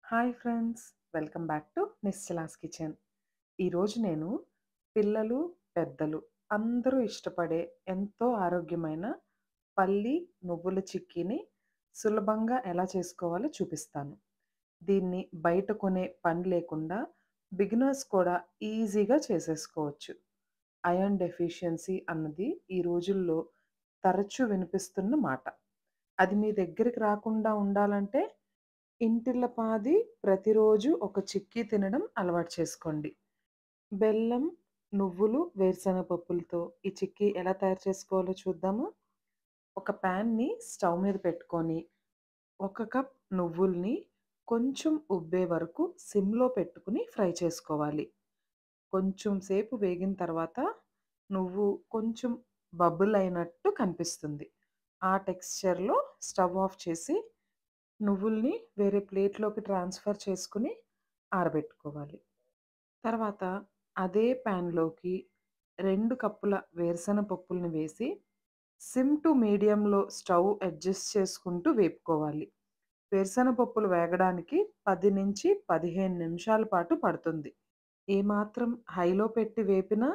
Hi friends, welcome back to Nischala's kitchen. ఈరోజు నేను పిల్లలు, పెద్దలు అందరూ ఇష్టపడే ఎంతో ఆరోగ్యమైన పల్లి నువ్వుల చిక్కీని సులభంగా ఎలా చేసుకోవాలో చూపిస్తాను. దీన్ని బయట కొనే పని లేకుండా బిగినర్స్ కూడా ఈజీగా చేసేసుకోవచ్చు. అయాన్ డెఫిషియన్సీ అన్నది ఈ రోజుల్లో తరచూ వినిపిస్తున్న మాట. అది మీ దగ్గరికి రాకుండా ఉండాలంటే ఇంటిల్లపాది ప్రతిరోజు ఒక చిక్కీ తినడం అలవాటు చేసుకోండి. బెల్లం, నువ్వులు, వేరుశనగ పప్పులతో ఈ చిక్కీ ఎలా తయారు చేసుకోవాలో చూద్దామా? ఒక ప్యాన్‌ని స్టవ్ మీద పెట్టుకొని, ఒక కప్ నువ్వుల్ని కొంచెం ఉబ్బే వరకు సిమ్‌లో పెట్టుకొని ఫ్రై చేసుకోవాలి. కొంచెం సేపు వేగిన తర్వాత నువ్వు కొంచెం బబుల్ అయినట్టు కనిపిస్తుంది. ఆ టెక్స్చర్‌లో స్టవ్ ఆఫ్ చేసి నువ్వుల్ని వేరే ప్లేట్‌లోకి ట్రాన్స్‌ఫర్ చేసుకొని ఆరబెట్టుకోవాలి. తర్వాత అదే ప్యాన్‌లోకి 2 కప్పుల వేరుశెనగ పప్పుల్ని వేసి సిమ్ టు మీడియంలో స్టవ్ అడ్జస్ట్ చేసుకుంటూ వేపుకోవాలి. వేరుశెనగ పప్పులు వేగడానికి 10-15 నిమిషాల పాటు పడుతుంది. ఏమాత్రం హైలో పెట్టి వేపినా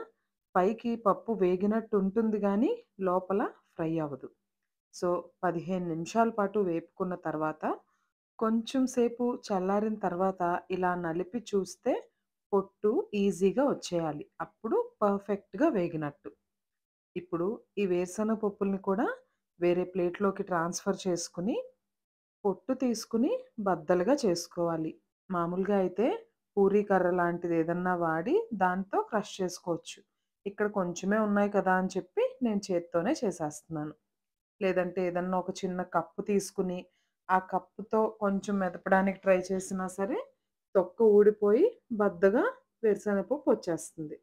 పైకి పప్పు వేగినట్టు ఉంటుంది గానీ లోపల ఫ్రై అవ్వదు. సో, 15 నిమిషాల పాటు వేపుకున్న తర్వాత, కొంచెం సేపు చల్లారిన తర్వాత ఇలా నలిపి చూస్తే పొట్టు ఈజీగా వచ్చేయాలి. అప్పుడు పర్ఫెక్ట్‌గా వేగినట్టు. ఇప్పుడు ఈ వేరుశెనగ పప్పుల్ని కూడా వేరే ప్లేట్‌లోకి ట్రాన్స్‌ఫర్ చేసుకొని, పొట్టు తీసుకొని బద్దలుగా చేసుకోవాలి. మామూలుగా అయితే పూరీ కర్ర లాంటిదేదన్నా వాడి దాంతో క్రష్ చేసుకోవచ్చు. ఇక్కడ కొంచెమే ఉన్నాయి కదా అని చెప్పి నేను చేత్తోనే చేసేస్తున్నాను. లేదంటే ఏదన్నా ఒక చిన్న కప్పు తీసుకుని, ఆ కప్పుతో కొంచెం మెదపడానికి ట్రై చేసినా సరే, తొక్క ఊడిపోయి బద్దగా వేరుశనగపప్పు వచ్చేస్తుంది.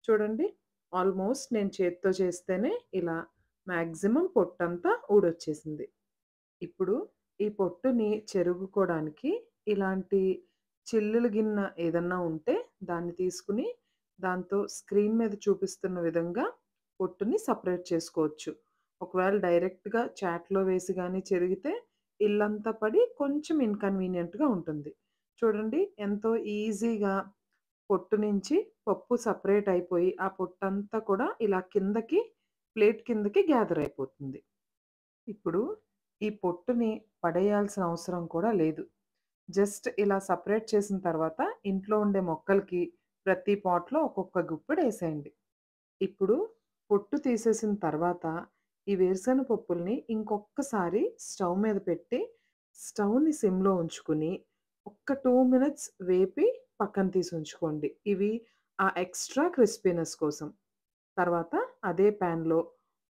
చూడండి, ఆల్మోస్ట్ నేను చేత్తో చేస్తేనే ఇలా మాక్సిమం పొట్టంతా ఊడొచ్చేసింది. ఇప్పుడు ఈ పొట్టుని చెరుగుకోడానికి ఇలాంటి చిల్లులు గిన్నె ఏదన్నా ఉంటే దాన్ని తీసుకుని, దాంతో స్క్రీన్ మీద చూపిస్తున్న విధంగా పొట్టుని సెపరేట్ చేసుకోవచ్చు. ఒకవేళ డైరెక్ట్‌గా చాట్‌లో వేసి గాని చెరిగితే ఇల్లంతా పడి కొంచెం ఇన్‌కన్వీనియంట్‌గా ఉంటుంది. చూడండి, ఎంతో ఈజీగా పొట్టు నుంచి పప్పు సెపరేట్ అయిపోయి, ఆ పొట్టంతా కూడా ఇలా కిందకి ప్లేట్ కిందకి గ్యాదర్ అయిపోతుంది. ఇప్పుడు ఈ పొట్టుని పడేయాల్సిన అవసరం కూడా లేదు. జస్ట్ ఇలా సెపరేట్ చేసిన తర్వాత ఇంట్లో ఉండే మొక్కలకి ప్రతి పాట్‌లో ఒక్కొక్క గుప్పెడేసేయండి. ఇప్పుడు పొట్టు తీసేసిన తర్వాత ఈ వేరుశెనగ పప్పుల్ని ఇంకొక్కసారి స్టవ్ మీద పెట్టి, స్టవ్‌ని సిమ్‌లో ఉంచుకొని, ఒక్క 2 మినిట్స్ వేపి పక్కన తీసి ఉంచుకోండి. ఇవి ఆ ఎక్స్‌ట్రా క్రిస్పీనెస్ కోసం. తర్వాత అదే ప్యాన్‌లో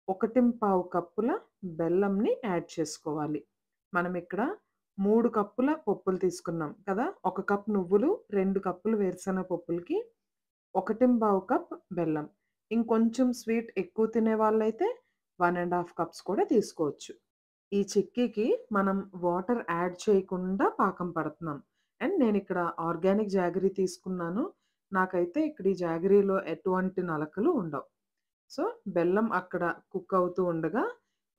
1/4 కప్పుల బెల్లంని యాడ్ చేసుకోవాలి. మనం ఇక్కడ 3 కప్పుల పప్పులు తీసుకున్నాం కదా! 1 కప్ నువ్వులు, 2 కప్పులు వేరుశెనగ పప్పులకి 1/2 కప్ బెల్లం. ఇంకొంచెం స్వీట్ ఎక్కువ తినేవాళ్ళైతే 1 ½ కప్స్ కూడా తీసుకోవచ్చు. ఈ చిక్కీకి మనం వాటర్ యాడ్ చేయకుండా పాకం పడుతున్నాం. అండ్ నేనిక్కడ ఆర్గానిక్ జాగరీ తీసుకున్నాను. నాకైతే ఇక్కడ ఈ జాగరీలో ఎటువంటి నలకలు ఉండవు. సో, బెల్లం అక్కడ కుక్ అవుతూ ఉండగా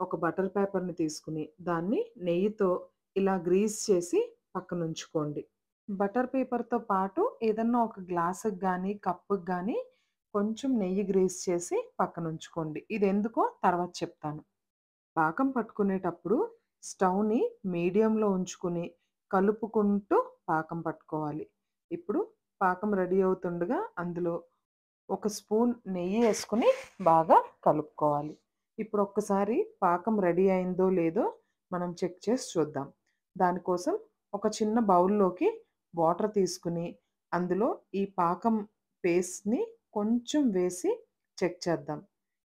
ఒక బటర్ పేపర్‌ని తీసుకొని దాన్ని నెయ్యితో ఇలా గ్రీజ్ చేసి పక్కనుంచుకోండి. బటర్ పేపర్‌తో పాటు ఏదన్నా ఒక గ్లాసుకి గానీ, కప్పుకి గానీ కొంచెం నెయ్యి గ్రీజ్ చేసి పక్కనుంచుకోండి. ఇదెందుకో తర్వాత చెప్తాను. పాకం పట్టుకునేటప్పుడు స్టవ్‌ని మీడియంలో ఉంచుకొని కలుపుకుంటూ పాకం పట్టుకోవాలి. ఇప్పుడు పాకం రెడీ అవుతుండగా అందులో ఒక స్పూన్ నెయ్యి యేసుకొని బాగా కలుపుకోవాలి. ఇప్పుడు ఒక్కసారి పాకం రెడీ అయిందో లేదో మనం చెక్ చేసి చూద్దాం. దానికోసం ఒక చిన్న బౌల్‌లోకి వాటర్ తీసుకొని, అందులో ఈ పాకం పేస్ట్‌ని కొంచెం వేసి చెక్ చేద్దాం.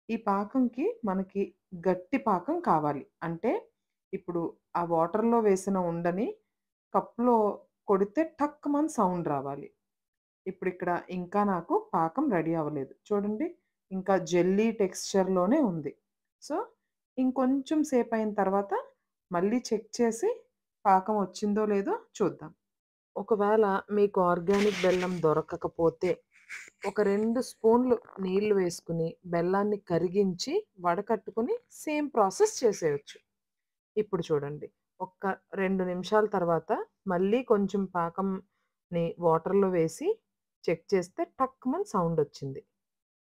ఈ పాకంకి మనకి గట్టి పాకం కావాలి. అంటే ఇప్పుడు ఆ వాటర్‌లో వేసిన ఉండని కప్‌లో కొడితే టక్‌మని సౌండ్ రావాలి. ఇప్పుడిక్కడ ఇంకా నాకు పాకం రెడీ అవ్వలేదు. చూడండి, ఇంకా జెల్లీ టెక్స్చర్‌లోనే ఉంది. సో, ఇంకొంచెం సేపయిన తర్వాత మళ్ళీ చెక్ చేసి పాకం వచ్చిందో లేదో చూద్దాం. ఒకవేళ మీకు ఆర్గానిక్ బెల్లం దొరకకపోతే ఒక 2 స్పూన్లు నీళ్లు వేసుకొని బెల్లాన్ని కరిగించి వడకట్టుకొని సేమ్ ప్రాసెస్ చేసేయొచ్చు. ఇప్పుడు చూడండి, ఒక్క 2 నిమిషాల తర్వాత మళ్ళీ కొంచెం పాకంని వాటర్‌లో వేసి చెక్ చేస్తే టక్‌మని సౌండొచ్చింది.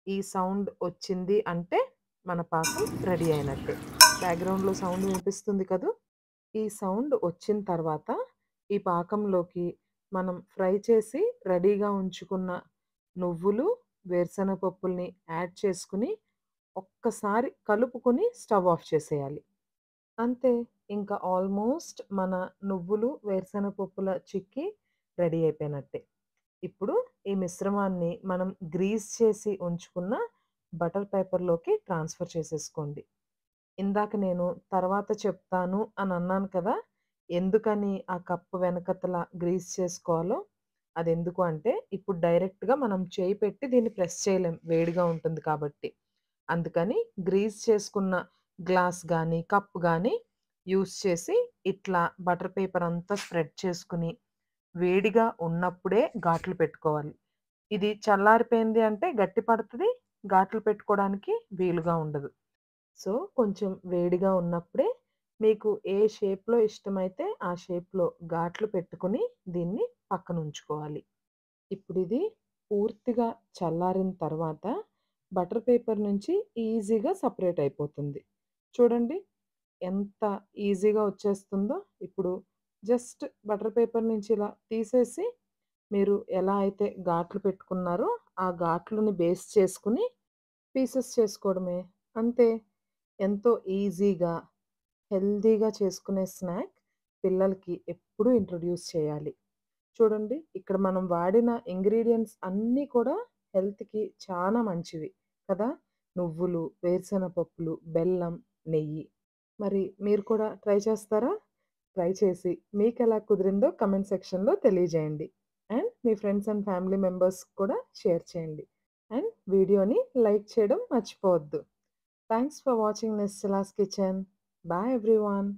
ఈ సౌండ్ వచ్చింది అంటే మన పాకం రెడీ అయినట్టే. బ్యాక్‌గ్రౌండ్‌లో సౌండ్ వినిపిస్తుంది కదూ! ఈ సౌండ్ వచ్చిన తర్వాత ఈ పాకంలోకి మనం ఫ్రై చేసి రెడీగా ఉంచుకున్న నువ్వులు, వేరుశెనగ పప్పుల్ని యాడ్ చేసుకొని ఒక్కసారి కలుపుకొని స్టవ్ ఆఫ్ చేసేయాలి. అంతే. ఇంకా ఆల్మోస్ట్ మన నువ్వులు, వేరుశెనగ పప్పుల చిక్కీ రెడీ అయిపోయినట్టే. ఇప్పుడు ఈ మిశ్రమాన్ని మనం గ్రీజ్ చేసి ఉంచుకున్న బటర్ పేపర్‌లోకి ట్రాన్స్‌ఫర్ చేసేసుకోండి. ఇందాక నేను తర్వాత చెప్తాను అని అన్నాను కదా! ఎందుకని ఆ కప్ వెనకతల గ్రీజ్ చేసుకోవాలో? అదెందుకు అంటే, ఇప్పుడు డైరెక్ట్‌గా మనం చేయి పెట్టి దీన్ని ప్రెస్ చేయలేం. వేడిగా ఉంటుంది కాబట్టి. అందుకని గ్రీజ్ చేసుకున్న గ్లాస్ గానీ, కప్ గానీ యూజ్ చేసి ఇట్లా బటర్ పేపర్ అంతా స్ప్రెడ్ చేసుకొని, వేడిగా ఉన్నప్పుడే ఘాట్లు పెట్టుకోవాలి. ఇది చల్లారిపోయింది అంటే గట్టి పడతది. ఘాట్లు పెట్టుకోవడానికి వీలుగా ఉండదు. సో, కొంచెం వేడిగా ఉన్నప్పుడే మీకు ఏ షేప్‌లో ఇష్టమైతే ఆ షేప్‌లో ఘాట్లు పెట్టుకొని దీన్ని పక్కనుంచుకోవాలి. ఇప్పుడిది పూర్తిగా చల్లారిన తర్వాత బటర్ పేపర్ నుంచి ఈజీగా సెపరేట్ అయిపోతుంది. చూడండి ఎంత ఈజీగా వచ్చేస్తుందో. ఇప్పుడు జస్ట్ బటర్ పేపర్ నుంచి ఇలా తీసేసి మీరు ఎలా అయితే ఘాట్లు పెట్టుకున్నారో ఆ ఘాట్లని బేస్ చేసుకొని పీసెస్ చేసుకోవడమే. అంతే. ఎంతో ఈజీగా, హెల్తీగా చేసుకునే స్నాక్ పిల్లలకి ఎప్పుడూ ఇంట్రొడ్యూస్ చేయాలి. చూడండి ఇక్కడ మనం వాడిన ఇంగ్రీడియెంట్స్ అన్నీ కూడా హెల్త్‌కి చాలా మంచివి కదా! నువ్వులు, వేరుశెనగ పప్పులు, బెల్లం, నెయ్యి. మరి మీరు కూడా ట్రై చేస్తారా? ట్రై చేసి మీకెలా కుదిరిందో కామెంట్ సెక్షన్‌లో తెలియజేయండి. అండ్ మీ ఫ్రెండ్స్ అండ్ ఫ్యామిలీ మెంబర్స్‌కి కూడా షేర్ చేయండి. అండ్ వీడియోని లైక్ చేయడం మర్చిపోవద్దు. Thanks for watching Nischala's kitchen. Bye everyone.